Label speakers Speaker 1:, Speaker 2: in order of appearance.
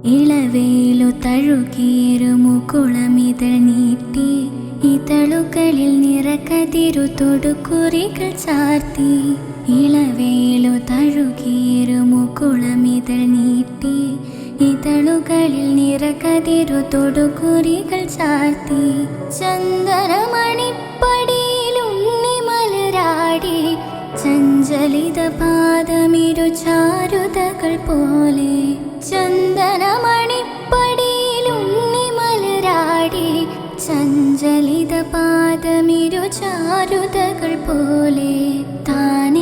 Speaker 1: ഇളവേലു തഴുകീറുമുകുളമിതൾ നീട്ടി ഇതളുകളിൽ നിറകതിരു തൊടുകുറികൾ ചാർത്തി. ഇളവേലു തഴുകീറുമുകുളമിതൾ നീട്ടി ഇതളുകളിൽ നിറകതിരു തൊടുകുറികൾ ചാർത്തി. ചന്ദനമണിപ്പടിയിൽ ഉണ്ണിമലരാടി ചഞ്ചലിത പാദമിരു ചാരുതകൾ പോലെ. ചന്ദനമണിപ്പടിയിൽ ഉണ്ണിമലരാടി ചഞ്ചലിത പാദമിരു ചാരുതകൾ പോലെ. താൻ